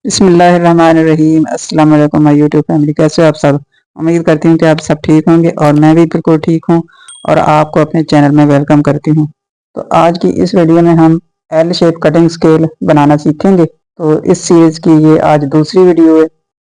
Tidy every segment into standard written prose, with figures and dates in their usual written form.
बिस्मिल्लाहिर्रहमानिर्रहीम। अस्सलाम वालेकुम माय यूट्यूब फैमिली, कैसे हो आप सब। उम्मीद करती हूँ कि आप सब ठीक होंगे और मैं भी बिल्कुल ठीक हूँ और आपको अपने चैनल में वेलकम करती हूँ। तो आज की इस वीडियो में हम एल शेप कटिंग स्केल बनाना सीखेंगे। तो इस सीरीज़ की ये आज दूसरी वीडियो है।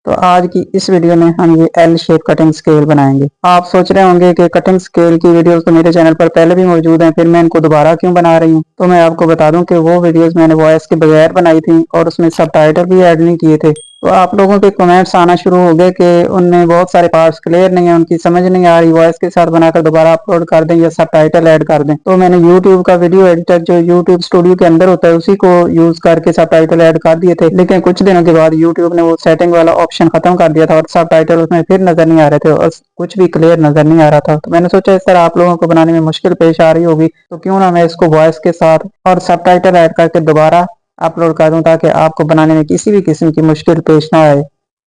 तो आज की इस वीडियो में हम ये एल शेप कटिंग स्केल बनाएंगे। आप सोच रहे होंगे कि कटिंग स्केल की वीडियोस तो मेरे चैनल पर पहले भी मौजूद हैं, फिर मैं इनको दोबारा क्यों बना रही हूँ। तो मैं आपको बता दूं कि वो वीडियोस मैंने वॉइस के बगैर बनाई थी और उसमें सबटाइटल भी ऐड नहीं किए थे। तो आप लोगों के कमेंट्स आना शुरू हो गए कि उनमें बहुत सारे पार्ट्स क्लियर नहीं है, उनकी समझ नहीं आ रही, वॉइस के साथ बनाकर दोबारा अपलोड कर दें या सबटाइटल ऐड कर दें। तो मैंने यूट्यूब का वीडियो एडिटर जो यूट्यूब स्टूडियो के अंदर होता है उसी को यूज करके सबटाइटल ऐड कर दिए थे, लेकिन कुछ दिनों के बाद यूट्यूब ने वो सेटिंग वाला ऑप्शन खत्म कर दिया था और सबटाइटल उसमें फिर नजर नहीं आ रहे थे और कुछ भी क्लियर नजर नहीं आ रहा था। तो मैंने सोचा इस तरह आप लोगों को बनाने में मुश्किल पेश आ रही होगी, तो क्यों ना मैं इसको वॉइस के साथ और सबटाइटल ऐड करके दोबारा अपलोड कर दूं ताकि आपको बनाने में किसी भी किस्म की मुश्किल पेश ना आए।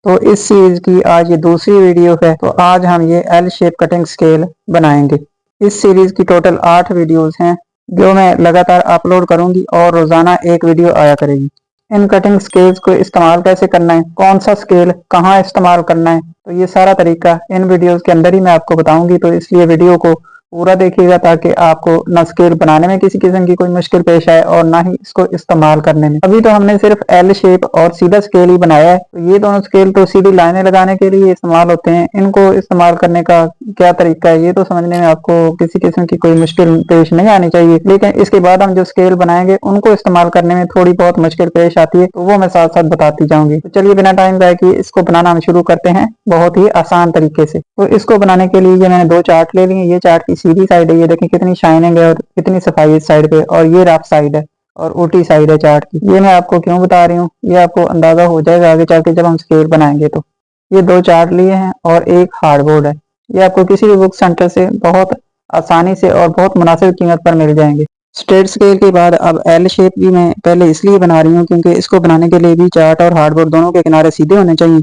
तो इस सीरीज की आज ये दूसरी वीडियो है। तो आज हम ये एल शेप कटिंग स्केल बनाएंगे। इस सीरीज की टोटल 8 वीडियोस हैं जो मैं लगातार अपलोड करूंगी और रोजाना एक वीडियो आया करेगी। इन कटिंग स्केल्स को इस्तेमाल कैसे करना है, कौन सा स्केल कहाँ इस्तेमाल करना है, तो ये सारा तरीका इन वीडियोस के अंदर ही मैं आपको बताऊंगी। तो इसलिए वीडियो को पूरा देखिएगा ताकि आपको ना स्केल बनाने में किसी किस्म की कोई मुश्किल पेश आए और ना ही इसको इस्तेमाल करने में। अभी तो हमने सिर्फ एल शेप और सीधा स्केल ही बनाया है। तो ये दोनों स्केल तो सीधी लाइनें लगाने के लिए इस्तेमाल होते हैं। इनको इस्तेमाल करने का क्या तरीका है ये तो समझने में आपको किसी किस्म की कोई मुश्किल पेश नहीं आनी चाहिए, लेकिन इसके बाद हम जो स्केल बनाएंगे उनको इस्तेमाल करने में थोड़ी बहुत मुश्किल पेश आती है, तो वो मैं साथ साथ बताती जाऊंगी। तो चलिए बिना टाइम जाए कि इसको बनाना हम शुरू करते हैं बहुत ही आसान तरीके से। तो इसको बनाने के लिए ये मैंने 2 चार्ट ले लिए। ये चार्ट की सीधी साइड है, ये देखें कितनी शाइनिंग है और कितनी सफाई इस साइड पे, और ये रफ साइड है और उल्टी साइड है चार्ट की। ये मैं आपको क्यों बता रही हूँ, ये आपको अंदाजा हो जाएगा आगे चल के जब हम स्केल बनाएंगे। तो ये 2 चार्ट लिए हैं और एक हार्डबोर्ड है। ये आपको किसी भी बुक सेंटर से बहुत आसानी से और बहुत मुनासिब कीमत पर मिल जाएंगे। स्ट्रेट स्केल के बाद अब एल शेप भी मैं पहले इसलिए बना रही हूँ क्योंकि इसको बनाने के लिए भी चार्ट और हार्डबोर्ड दोनों के किनारे सीधे होने चाहिए,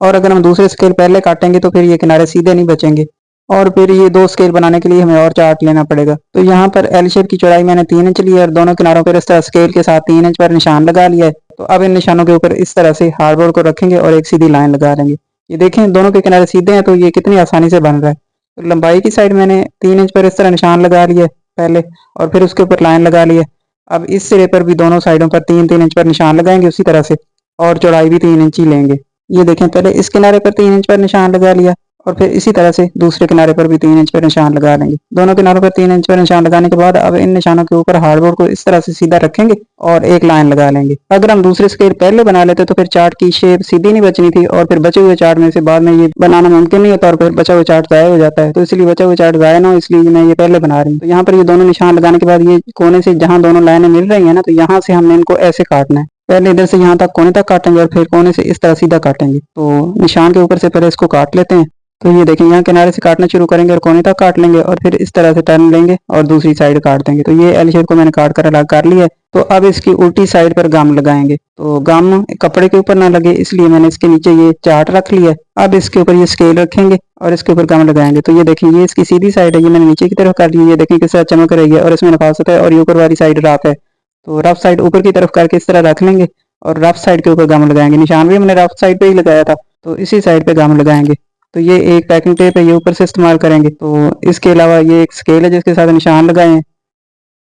और अगर हम दूसरे स्केल पहले काटेंगे तो फिर ये किनारे सीधे नहीं बचेंगे और फिर ये 2 स्केल बनाने के लिए हमें और चार्ट लेना पड़ेगा। तो यहाँ पर एल शेप की चौड़ाई मैंने 3 इंच ली है और दोनों किनारों पर इस तरह स्केल के साथ 3 इंच पर निशान लगा लिया है। तो अब इन निशानों के ऊपर इस तरह से हार्डबोर्ड को रखेंगे और एक सीधी लाइन लगा लेंगे। ये देखें दोनों के किनारे सीधे हैं तो ये कितनी आसानी से बन रहा है। तो लंबाई की साइड मैंने 3 इंच पर इस तरह निशान लगा लिया पहले और फिर उसके ऊपर लाइन लगा ली है। अब इस सिरे पर भी दोनों साइडों पर 3-3 इंच पर निशान लगाएंगे उसी तरह से, और चौड़ाई भी 3 इंच ही लेंगे। ये देखें पहले इस किनारे पर 3 इंच पर निशान लगा लिया और फिर इसी तरह से दूसरे किनारे पर भी 3 इंच पर निशान लगा लेंगे। दोनों किनारों पर 3 इंच पर निशान लगाने के बाद अब इन निशानों के ऊपर हार्डबोर्ड को इस तरह से सीधा रखेंगे और एक लाइन लगा लेंगे। अगर हम दूसरे स्केल पहले बना लेते तो फिर चार्ट की शेप सीधी नहीं बचनी थी और फिर बचे हुए चार्ट में से बाद में ये बनाना मुमकिन नहीं होता और फिर बचा हुआ चार्ट ज़ाया हो जाता है। तो इसलिए बचा हुआ चार्ट ज़ाया ना हो इसलिए मैं ये पहले बना रही हूँ। तो यहाँ पर ये दोनों निशान लगाने के बाद ये कोने से जहाँ दोनों लाइनें मिल रही है ना, तो यहाँ से हमने इनको ऐसे काटना है। पहले इधर से यहाँ तक कोने तक काटेंगे और फिर कोने से इस तरह सीधा काटेंगे। तो निशान के ऊपर से पहले इसको काट लेते हैं। तो ये देखें यहाँ किनारे से काटना शुरू करेंगे और कोने तक काट लेंगे और फिर इस तरह से टर्न लेंगे और दूसरी साइड काट देंगे। तो ये एल शेप को मैंने काट कर अलग कर लिया है। तो अब इसकी उल्टी साइड पर गम लगाएंगे। तो गम कपड़े के ऊपर ना लगे इसलिए मैंने इसके नीचे ये चार्ट रख लिया है। अब इसके ऊपर ये स्केल रखेंगे और इसके ऊपर गम लगाएंगे। तो ये देखिए ये इसकी सीधी साइड है, ये मैंने नीचे की तरफ कर ली है। ये देखिए किस तरह चमक रही है और इसमें नफासत है और ये ऊपर वाली साइड रफ है। तो रफ साइड ऊपर की तरफ करके इस तरह रख लेंगे और रफ साइड के ऊपर गम लगाएंगे। निशान भी हमने रफ साइड पे ही लगाया था तो इसी साइड पे गम लगाएंगे। तो ये एक पैकिंग टेप है, ये ऊपर से इस्तेमाल करेंगे। तो इसके अलावा ये एक स्केल है जिसके साथ निशान लगाए हैं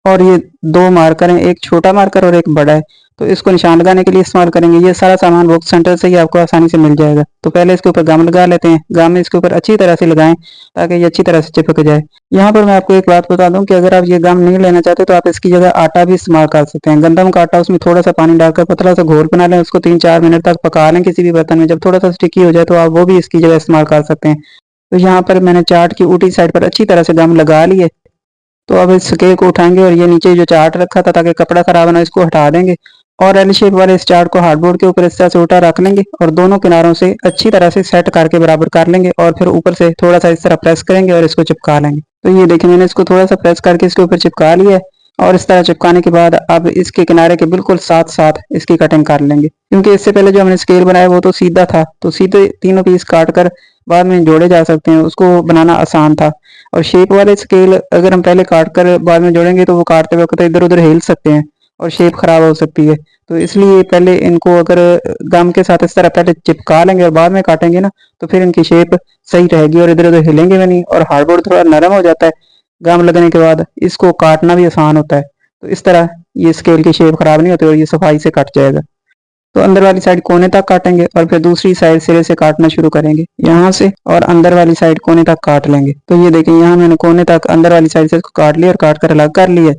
और ये 2 मार्कर हैं, एक छोटा मार्कर और एक बड़ा है। तो इसको निशान लगाने के लिए इस्तेमाल करेंगे। ये सारा सामान बुक सेंटर से ही आपको आसानी से मिल जाएगा। तो पहले इसके ऊपर गम लगा लेते हैं। गम इसके ऊपर अच्छी तरह से लगाएं ताकि ये अच्छी तरह से चिपक जाए। यहाँ पर मैं आपको एक बात बता दूं कि अगर आप ये गम नहीं लेना चाहते तो आप इसकी जगह आटा भी इस्तेमाल कर सकते हैं। गंदम का आटा, उसमें थोड़ा सा पानी डालकर पतला सा घोल बना लें, उसको 3-4 मिनट तक पका लें किसी भी बर्तन में। जब थोड़ा सा स्टिकी हो जाए तो आप वो भी इसकी जगह इस्तेमाल कर सकते हैं। तो यहाँ पर मैंने चार्ट की उल्टी साइड पर अच्छी तरह से गम लगा लिए। तो अब इस स्केल को उठाएंगे और ये नीचे जो चार्ट रखा था ताकि कपड़ा खराब ना, इसको हटा देंगे और एल शेप वाले इस चार्ट को हार्डबोर्ड के ऊपर इस तरह से उल्टा रख लेंगे और दोनों किनारों से अच्छी तरह से सेट करके बराबर कर लेंगे और फिर ऊपर से थोड़ा सा इस तरह प्रेस करेंगे और इसको चिपका लेंगे। तो ये देखिए मैंने इसको थोड़ा सा प्रेस करके इसके ऊपर चिपका लिया है और इस तरह चिपकाने के बाद अब इसके किनारे के बिल्कुल साथ साथ इसकी कटिंग कर लेंगे, क्योंकि इससे पहले जो हमने स्केल बनाया वो तो सीधा था। तो सीधे तीनों पीस काट कर बाद में जोड़े जा सकते हैं, उसको बनाना आसान था। और शेप वाले स्केल अगर हम पहले काट कर बाद में जोड़ेंगे तो वो काटते वक्त इधर उधर हिल सकते हैं और शेप खराब हो सकती है। तो इसलिए पहले इनको अगर गम के साथ इस तरह पहले चिपका लेंगे और बाद में काटेंगे ना, तो फिर इनकी शेप सही रहेगी और इधर उधर हिलेंगे भी नहीं। और हार्डबोर्ड थोड़ा नरम हो जाता है गम लगने के बाद, इसको काटना भी आसान होता है। तो इस तरह ये स्केल की शेप खराब नहीं होती और ये सफाई से कट जाएगा। तो अंदर वाली साइड कोने तक काटेंगे और फिर दूसरी साइड सिरे से काटना शुरू करेंगे यहाँ से, और अंदर वाली साइड कोने तक काट लेंगे। तो ये देखिए यहाँ मैंने कोने तक अंदर वाली साइड से इसको काट लिया और काट कर अलग कर लिया।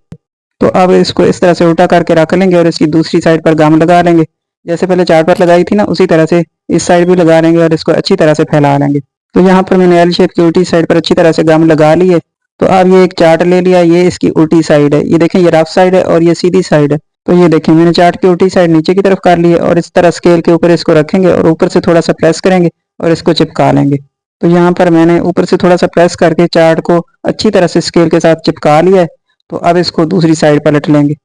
तो अब इसको इस तरह से उल्टा करके रख लेंगे और इसकी दूसरी साइड पर गम लगा लेंगे। जैसे पहले चार्ट पर लगाई थी ना, उसी तरह से इस साइड भी लगा लेंगे और इसको अच्छी तरह से फैला लेंगे। तो यहाँ पर मैंने एल शेप की उल्टी साइड पर अच्छी तरह से गम लगा ली है। तो अब ये एक चार्ट ले लिया, ये इसकी उल्टी साइड है। ये देखें, ये रफ साइड है और ये सीधी साइड है। तो ये देखें मैंने चार्ट की उल्टी साइड नीचे की तरफ कर ली है और इस तरह स्केल के ऊपर इसको रखेंगे और ऊपर से थोड़ा सा प्रेस करेंगे और इसको चिपका लेंगे। तो यहाँ पर मैंने ऊपर से थोड़ा सा प्रेस करके चार्ट को अच्छी तरह से स्केल के साथ चिपका लिया है। तो अब इसको दूसरी साइड पलट लेंगे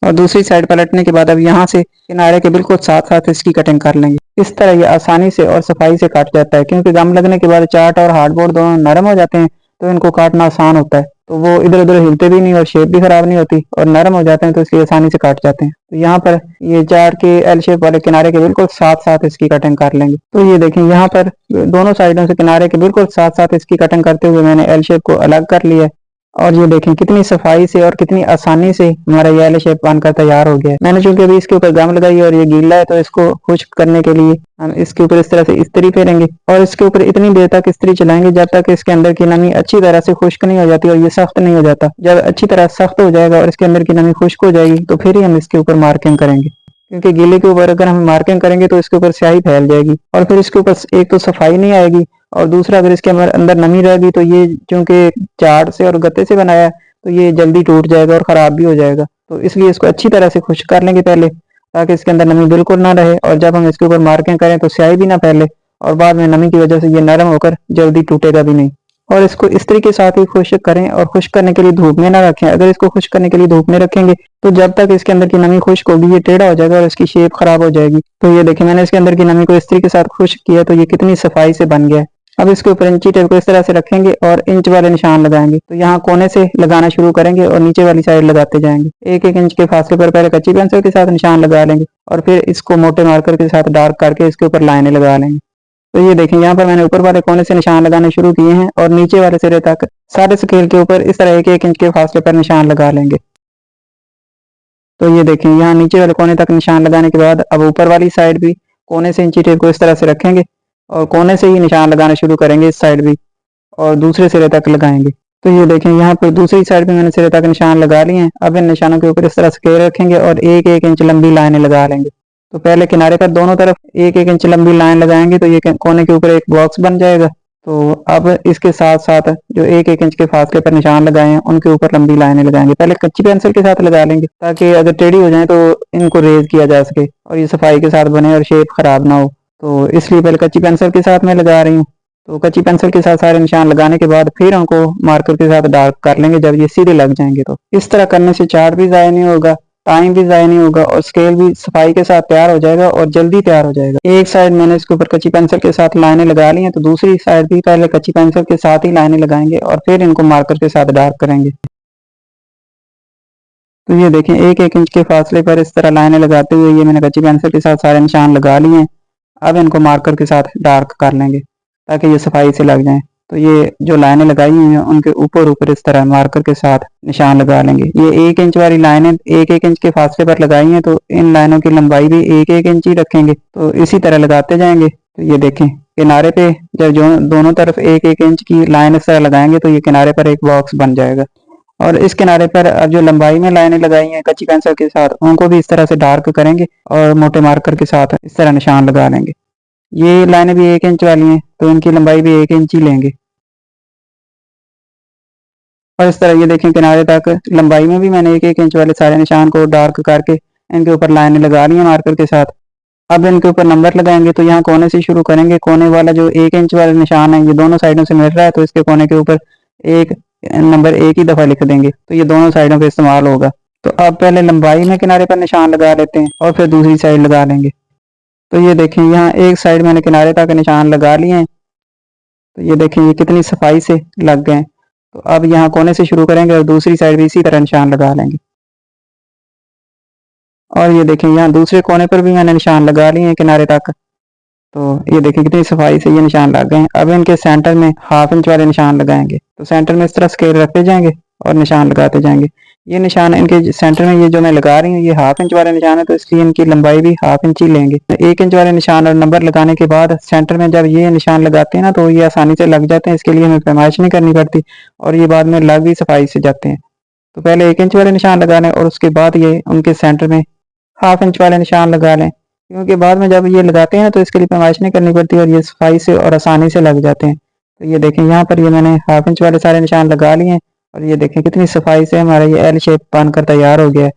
और दूसरी साइड पलटने के बाद अब यहाँ से किनारे के बिल्कुल साथ साथ इसकी कटिंग कर लेंगे। इस तरह ये आसानी से और सफाई से काट जाता है, क्योंकि गम लगने के बाद चार्ट और हार्डबोर्ड दोनों नरम हो जाते हैं, तो इनको काटना आसान होता है। तो वो इधर उधर हिलते भी नहीं और शेप भी खराब नहीं होती और नरम हो जाते हैं, तो इसलिए आसानी से काट जाते हैं। तो यहाँ पर ये चार्ट के एल शेप वाले किनारे के बिल्कुल साथ साथ इसकी कटिंग कर लेंगे। तो ये देखें यहाँ पर दोनों साइडों से किनारे के बिल्कुल साथ साथ इसकी कटिंग करते हुए मैंने एल शेप को अलग कर लिया है। और ये देखें कितनी सफाई से और कितनी आसानी से हमारा ये एल शेप बनकर तैयार हो गया है। मैंने चूंकि अभी इसके ऊपर गम लगाई और ये गीला है, तो इसको खुश्क करने के लिए हम इसके ऊपर इस तरह से इस्त्री फेरेंगे और इसके ऊपर इतनी देर तक इस्त्री चलाएंगे जब तक इसके अंदर की नमी अच्छी तरह से खुश्क नहीं हो जाती और ये सख्त नहीं हो जाता। जब अच्छी तरह सख्त हो जाएगा और इसके अंदर की नमी खुश्क हो जाएगी, तो फिर ही हम इसके ऊपर मार्किंग करेंगे। क्योंकि गीले के ऊपर अगर हम मार्किंग करेंगे तो इसके ऊपर स्याही फैल जाएगी और फिर इसके ऊपर एक तो सफाई नहीं आएगी, और दूसरा अगर इसके अंदर नमी रहेगी तो ये चूंकि चार्ट से और गत्ते से बनाया है, तो ये जल्दी टूट जाएगा और ख़राब भी हो जाएगा। तो इसलिए इसको अच्छी तरह से खुश्क कर लेंगे पहले, ताकि इसके अंदर नमी बिल्कुल ना रहे और जब हम इसके ऊपर मार्किंग करें तो स्याही भी ना फैले और बाद में नमी की वजह से ये नरम होकर जल्दी टूटेगा भी नहीं। और इसको इस्त्री के साथ ही खुश्क करें और खुश्क करने के लिए धूप में ना रखें। अगर इसको खुश्क करने के लिए धूप में रखेंगे तो जब तक इसके अंदर की नमी खुश्क होगी ये टेढ़ा हो जाएगा और इसकी शेप खराब हो जाएगी। तो ये देखिए मैंने इसके अंदर की नमी को इस्त्री के साथ खुश्क किया, तो ये कितनी सफाई से बन गया है। अब इसके ऊपर इंची टेप को इस तरह से रखेंगे और इंच वाले निशान लगाएंगे। तो यहाँ कोने से लगाना शुरू करेंगे और नीचे वाली साइड लगाते जाएंगे। एक एक इंच के फासले पर पहले कच्ची पेंसिल के साथ निशान लगा लेंगे और फिर इसको मोटे मार्कर के साथ डार्क करके इसके ऊपर लाइनें लगा लेंगे। तो ये देखें यहाँ पर मैंने ऊपर वाले कोने से निशान लगाने शुरू किए हैं और नीचे वाले सिरे तक सारे स्केल के ऊपर इस तरह एक एक इंच के फासले पर निशान लगा लेंगे। तो ये देखें यहाँ नीचे वाले कोने तक निशान लगाने के बाद अब ऊपर वाली साइड भी कोने से इंची टेप को इस तरह से रखेंगे और कोने से ही निशान लगाना शुरू करेंगे इस साइड भी, और दूसरे सिरे तक लगाएंगे। तो ये देखें यहाँ पर दूसरी साइड पे मैंने सिरे तक निशान लगा लिए हैं। अब इन निशानों के ऊपर इस तरह स्केल रखेंगे और एक एक इंच लंबी लाइनें लगा लेंगे। तो पहले किनारे पर दोनों तरफ एक एक इंच लंबी लाइन लगाएंगे तो ये कोने के ऊपर एक बॉक्स बन जाएगा। तो अब इसके साथ साथ जो एक एक इंच के फासले पर निशान लगाए हैं उनके ऊपर लंबी लाइनें लगाएंगे। पहले कच्ची पेंसिल के साथ लगा लेंगे ताकि अगर टेढ़ी हो जाए तो इनको रेज किया जा सके और ये सफाई के साथ बने और शेप खराब ना हो। तो इसलिए पहले कच्ची पेंसिल के साथ मैं लगा रही हूँ। तो कच्ची पेंसिल के साथ सारे निशान लगाने के बाद फिर उनको मार्कर के साथ डार्क कर लेंगे जब ये सीधे लग जाएंगे। तो इस तरह करने से चार्ट भी ज़ाया नहीं होगा, टाइम भी ज़ाया नहीं होगा और स्केल भी सफाई के साथ तैयार हो जाएगा और जल्दी तैयार हो जाएगा। एक साइड मैंने इसके ऊपर कच्ची पेंसिल के साथ लाइनें लगा ली हैं, तो दूसरी साइड भी पहले कच्ची पेंसिल के साथ ही लाइनें लगाएंगे और फिर इनको मार्कर के साथ डार्क करेंगे। तो ये देखें एक एक इंच के फासले पर इस तरह लाइनें लगाते हुए ये मैंने कच्ची पेंसिल के साथ सारे निशान लगा लिए हैं। अब इनको मार्कर के साथ डार्क कर लेंगे ताकि ये सफाई से लग जाएं। तो ये जो लाइनें लगाई हुई हैं उनके ऊपर ऊपर इस तरह मार्कर के साथ निशान लगा लेंगे। ये एक इंच वाली लाइनें एक एक इंच के फासले पर लगाई हैं, तो इन लाइनों की लंबाई भी एक एक इंच ही रखेंगे। तो इसी तरह लगाते जाएंगे। तो ये देखें किनारे पे जब जो दोनों तरफ एक एक इंच की लाइन इस तरह लगाएंगे तो ये किनारे पर एक बॉक्स बन जाएगा। और इस किनारे पर अब जो लंबाई में लाइनें लगाई हैं कच्ची पेंसिल के साथ उनको भी इस तरह से डार्क करेंगे और मोटे मार्कर के साथ इस तरह निशान लगा लेंगे। ये लाइनें भी एक इंच वाली हैं तो इनकी लंबाई भी एक इंच ही लेंगे। और इस तरह ये देखें किनारे तक लंबाई में भी मैंने एक एक इंच वाले सारे निशान को डार्क करके इनके ऊपर लाइनें लगा ली हैं मार्कर के साथ। अब इनके ऊपर नंबर लगाएंगे। तो यहाँ कोने से शुरू करेंगे। कोने वाला जो एक इंच वाला निशान है ये दोनों साइडों से मिल रहा है, तो इसके कोने के ऊपर एक नंबर एक ही दफ़ा लिख देंगे, तो ये दोनों साइडों पे इस्तेमाल होगा। तो अब पहले लंबाई में किनारे पर निशान लगा लेते हैं और फिर दूसरी साइड लगा लेंगे। तो ये देखें यहाँ एक साइड मैंने किनारे तक निशान लगा लिए हैं। तो ये देखें ये कितनी सफाई से लग गए हैं। तो अब यहाँ कोने से शुरू करेंगे और दूसरी साइड भी इसी तरह निशान लगा लेंगे। और ये देखें यहाँ दूसरे कोने पर भी मैंने निशान लगा लिए हैं किनारे तक। तो ये देखें कितनी सफाई से ये निशान लग गए हैं। अब इनके सेंटर में हाफ इंच वाले निशान लगाएंगे। तो सेंटर में इस तरह स्केल रखते जाएंगे और निशान लगाते जाएंगे। ये निशान इनके सेंटर में ये जो मैं लगा रही हूँ ये हाफ इंच वाले निशान है, तो इसलिए इनकी लंबाई भी हाफ इंच ही लेंगे। 1 इंच वाले निशान और नंबर लगाने के बाद सेंटर में जब ये निशान लगाते हैं ना तो ये आसानी से लग जाते हैं। इसके लिए हमें पैमाइश नहीं करनी पड़ती और ये बाद में लग भी सफाई से जाते हैं। तो पहले 1 इंच वाले निशान लगा लें और उसके बाद ये उनके सेंटर में हाफ इंच वाले निशान लगा लें, क्योंकि बाद में जब ये लगाते हैं तो इसके लिए पैमाइश नहीं करनी पड़ती और ये सफाई से और आसानी से लग जाते हैं। तो ये देखें यहाँ पर ये मैंने हाफ इंच वाले सारे निशान लगा लिए हैं और ये देखें कितनी सफाई से हमारा ये एल शेप बनकर तैयार हो गया है।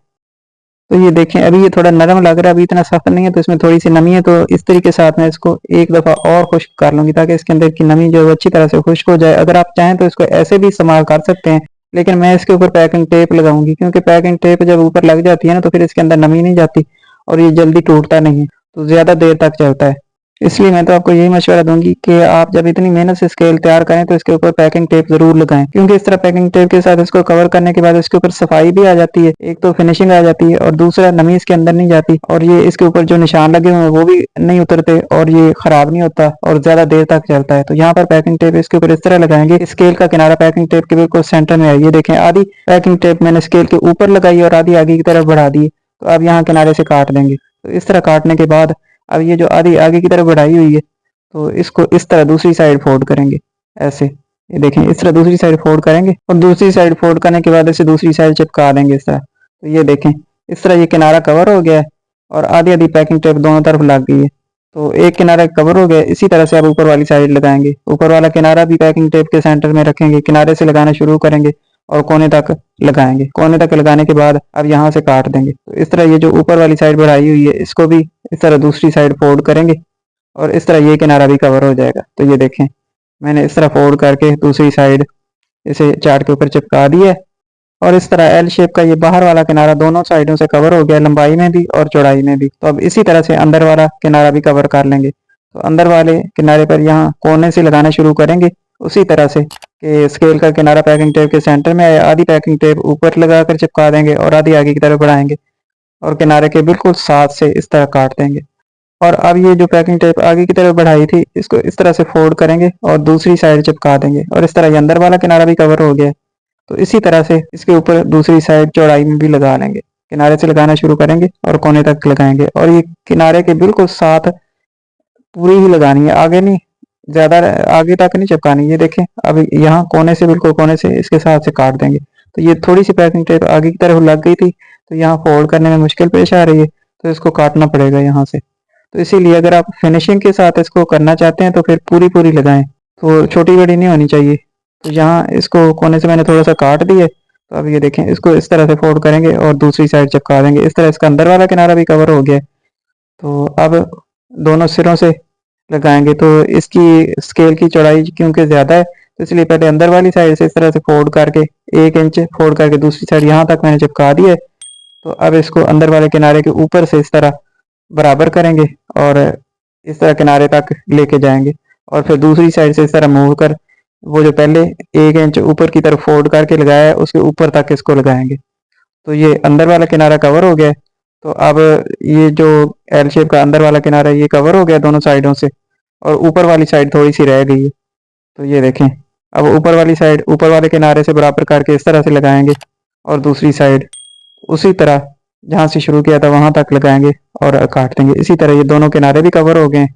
तो ये देखें अभी ये थोड़ा नरम लग रहा है, अभी इतना सख्त नहीं है, तो इसमें थोड़ी सी नमी है। तो इस तरीके से साथ मैं इसको एक दफ़ा और खुश्क कर लूँगी ताकि इसके अंदर की नमी जो है अच्छी तरह से खुश्क हो जाए। अगर आप चाहें तो इसको ऐसे भी इस्तेमाल कर सकते हैं, लेकिन मैं इसके ऊपर पैकिंग टेप लगाऊंगी, क्योंकि पैकिंग टेप जब ऊपर लग जाती है ना तो फिर इसके अंदर नमी नहीं जाती और ये जल्दी टूटता नहीं है, तो ज़्यादा देर तक चलता है। इसलिए मैं तो आपको यही मशवरा दूंगी कि आप जब इतनी मेहनत से स्केल तैयार करें तो इसके ऊपर पैकिंग टेप जरूर लगाएं, क्योंकि इस तरह पैकिंग टेप के साथ इसको कवर करने के बाद इसके ऊपर सफाई भी आ जाती है। एक तो फिनिशिंग आ जाती है और दूसरा नमी इसके अंदर नहीं जाती और ये इसके ऊपर जो निशान लगे हुए हैं वो भी नहीं उतरते और ये खराब नहीं होता और ज्यादा देर तक चलता है। तो यहाँ पर पैकिंग टेप इसके ऊपर इस तरह लगाएंगे, स्केल का किनारा पैकिंग टेप के बिल्कुल सेंटर में आइए। देखें आधी पैकिंग टेप मैंने स्केल के ऊपर लगाई और आधी आगे की तरफ बढ़ा दी। तो अब यहाँ किनारे से काट देंगे। तो इस तरह काटने के बाद अब ये जो आधी आगे की तरफ बढ़ाई हुई है तो इसको इस तरह दूसरी साइड फोल्ड करेंगे ऐसे। ये देखें इस तरह दूसरी साइड फोल्ड करेंगे और दूसरी साइड फोल्ड करने के बाद इसे दूसरी साइड चिपका देंगे इस तरह। तो ये देखें इस तरह ये किनारा कवर हो गया है और आधी आधी पैकिंग टेप दोनों तरफ लग गई है। तो एक किनारा कवर हो गया। इसी तरह से अब ऊपर वाली साइड लगाएंगे। ऊपर वाला किनारा भी पैकिंग टेप के सेंटर में रखेंगे, किनारे से लगाना शुरू करेंगे और कोने तक लगाएंगे। कोने तक लगाने के बाद अब यहाँ से काट देंगे। तो इस तरह ये जो ऊपर वाली साइड बढ़ाई हुई है इसको भी इस तरह दूसरी साइड फोल्ड करेंगे और इस तरह ये किनारा भी कवर हो जाएगा। तो ये देखें मैंने इस तरह फोल्ड करके दूसरी साइड इसे चार्ट के ऊपर चिपका दिया है और इस तरह एल शेप का ये बाहर वाला किनारा दोनों साइडों से कवर हो गया, लंबाई में भी और चौड़ाई में भी। तो अब इसी तरह से अंदर वाला किनारा भी कवर कर लेंगे। तो अंदर वाले किनारे पर यहाँ कोने से लगाना शुरू करेंगे उसी तरह से कि स्केल का किनारा पैकिंग टेप के सेंटर में आए। आधी पैकिंग टेप ऊपर लगाकर चिपका देंगे और आधी आगे की तरफ बढ़ाएंगे और किनारे के बिल्कुल साथ से इस तरह काट देंगे। और अब ये जो पैकिंग टेप आगे की तरफ बढ़ाई थी इसको इस तरह से फोल्ड करेंगे और दूसरी साइड चिपका देंगे और इस तरह ये अंदर वाला किनारा भी कवर हो गया। तो इसी तरह से इसके ऊपर दूसरी साइड चौड़ाई में भी लगा लेंगे। किनारे से लगाना शुरू करेंगे और कोने तक लगाएंगे और ये किनारे के बिल्कुल साथ पूरी ही लगानी है, आगे नहीं, ज्यादा आगे तक नहीं चिपकानी। ये देखें अब यहाँ कोने से बिल्कुल कोने से इसके साथ से काट देंगे। तो ये थोड़ी सी पैकिंग टेप आगे की तरफ लग गई थी तो यहाँ फोल्ड करने में मुश्किल पेश आ रही है, तो इसको काटना पड़ेगा यहाँ से। तो इसीलिए अगर आप फिनिशिंग के साथ इसको करना चाहते हैं तो फिर पूरी पूरी लगाएं, तो छोटी बड़ी नहीं होनी चाहिए। तो यहाँ इसको कोने से मैंने थोड़ा सा काट दिया। तो अब ये देखें इसको इस तरह से फोल्ड करेंगे और दूसरी साइड चिपका देंगे। इस तरह इसका अंदर वाला किनारा भी कवर हो गया। तो अब दोनों सिरों से लगाएंगे। तो इसकी स्केल की चौड़ाई क्योंकि ज़्यादा है तो इसलिए पहले अंदर वाली साइड से इस तरह से फोल्ड करके 1 इंच फोल्ड करके दूसरी साइड यहाँ तक मैंने चिपका दिया है। तो अब इसको अंदर वाले किनारे के ऊपर से इस तरह बराबर करेंगे और इस तरह किनारे तक लेके जाएंगे और फिर दूसरी साइड से इस तरह मूव कर वो जो पहले 1 इंच ऊपर की तरफ फोल्ड करके लगाया है उसके ऊपर तक इसको लगाएंगे। तो ये अंदर वाला किनारा कवर हो गया है। तो अब ये जो एल शेप का अंदर वाला किनारा है ये कवर हो गया दोनों साइडों से और ऊपर वाली साइड थोड़ी सी रह गई है। तो ये देखें अब ऊपर वाली साइड ऊपर वाले किनारे से बराबर करके इस तरह से लगाएंगे और दूसरी साइड उसी तरह जहाँ से शुरू किया था वहां तक लगाएंगे और काट देंगे। इसी तरह ये दोनों किनारे भी कवर हो गए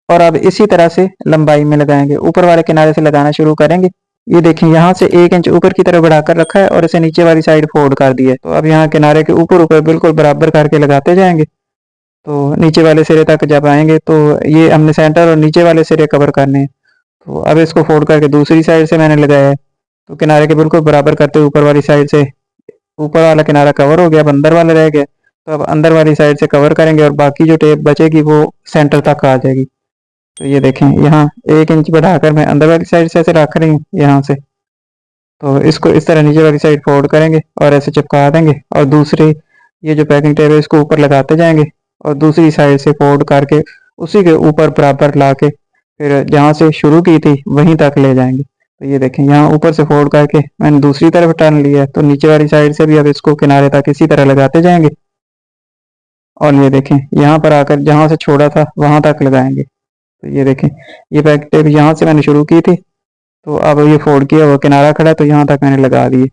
और अब इसी तरह से लंबाई में लगाएंगे। ऊपर वाले किनारे से लगाना शुरू करेंगे। ये देखें यहाँ से 1 इंच ऊपर की तरफ बढ़ाकर रखा है और इसे नीचे वाली साइड फोल्ड कर दिया है। तो अब यहाँ किनारे के ऊपर ऊपर बिल्कुल बराबर करके लगाते जाएंगे। तो नीचे वाले सिरे तक जब आएंगे तो ये हमने सेंटर और नीचे वाले सिरे कवर करने हैं। तो अब इसको फोल्ड करके दूसरी साइड से मैंने लगाया है। तो किनारे के बिल्कुल बराबर करते ऊपर वाली साइड से ऊपर वाला किनारा कवर हो गया, अब अंदर वाला रह गया। तो अब अंदर वाली साइड से कवर करेंगे और बाकी जो टेप बचेगी वो सेंटर तक आ जाएगी। तो ये देखें यहाँ 1 इंच बढ़ाकर मैं अंदर वाली साइड से ऐसे रख रही हूँ यहाँ से। तो इसको इस तरह नीचे वाली साइड फोल्ड करेंगे और ऐसे चिपका देंगे और दूसरी ये जो पैकिंग टेप है इसको ऊपर लगाते जाएंगे और दूसरी साइड से फोल्ड करके उसी के ऊपर बराबर ला के फिर जहाँ से शुरू की थी वहीं तक ले जाएंगे। तो ये देखें यहाँ ऊपर से फोल्ड करके मैंने दूसरी तरफ टर्न लिया है। तो नीचे वाली साइड से भी अब इसको किनारे तक इसी तरह लगाते जाएंगे और ये देखें यहाँ पर आकर जहाँ से छोड़ा था वहां तक लगाएंगे। तो ये देखें, ये पैक टेप यहाँ से मैंने शुरू की थी, तो अब ये फोल्ड किया वो किनारा खड़ा है तो यहाँ तक मैंने लगा दिए।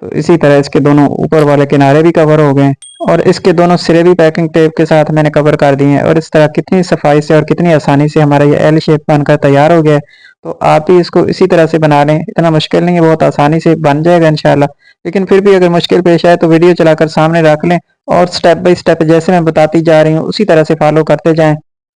तो इसी तरह इसके दोनों ऊपर वाले किनारे भी कवर हो गए हैं और इसके दोनों सिरे भी पैकिंग टेप के साथ मैंने कवर कर दिए हैं। और इस तरह कितनी सफाई से और कितनी आसानी से हमारा ये एल शेप बनकर तैयार हो गया है। तो आप भी इसको इसी तरह से बना लें, इतना मुश्किल नहीं है, बहुत आसानी से बन जाएगा इंशाल्लाह। लेकिन फिर भी अगर मुश्किल पेश आए तो वीडियो चलाकर सामने रख लें और स्टेप बाय स्टेप जैसे मैं बताती जा रही हूँ उसी तरह से फॉलो करते जाएं।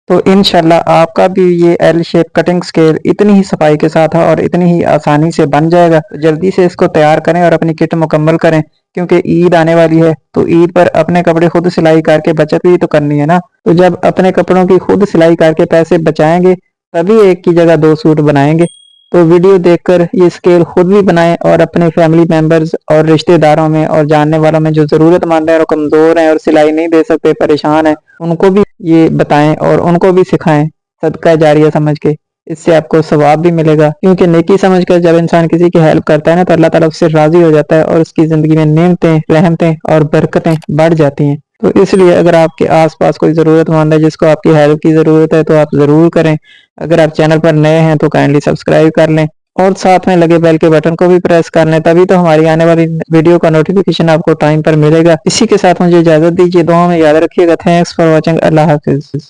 तो इंशाल्लाह आपका भी ये एल शेप कटिंग स्केल इतनी ही सफाई के साथ है और इतनी ही आसानी से बन जाएगा। तो जल्दी से इसको तैयार करें और अपनी किट मुकम्मल करें, क्योंकि ईद आने वाली है। तो ईद पर अपने कपड़े खुद सिलाई करके बचत भी तो करनी है ना। तो जब अपने कपड़ों की खुद सिलाई करके पैसे बचाएंगे तभी एक की जगह दो सूट बनाएंगे। तो वीडियो देखकर ये स्केल खुद भी बनाएं और अपने फैमिली मेंबर्स और रिश्तेदारों में और जानने वालों में जो ज़रूरतमंद है और कमज़ोर हैं और सिलाई नहीं दे सकते, परेशान हैं, उनको भी ये बताएं और उनको भी सिखाएं, सदका जारिया समझ के। इससे आपको सवाब भी मिलेगा, क्योंकि नेकी समझ कर जब इंसान किसी की हेल्प करता है ना तो अल्लाह ताला उससे राज़ी हो जाता है और उसकी ज़िंदगी में नेमतें, रहमतें और बरकतें बढ़ जाती हैं। तो इसलिए अगर आपके आस-पास कोई ज़रूरतमंद है जिसको आपकी हेल्प की ज़रूरत है तो आप ज़रूर करें। अगर आप चैनल पर नए हैं तो काइंडली सब्सक्राइब कर लें और साथ में लगे बेल के बटन को भी प्रेस कर लें, तभी तो हमारी आने वाली वीडियो का नोटिफिकेशन आपको टाइम पर मिलेगा। इसी के साथ मुझे इजाज़त दीजिए, दुआ में याद रखिएगा। Thanks for watching. अल्लाह हाफ़िज़।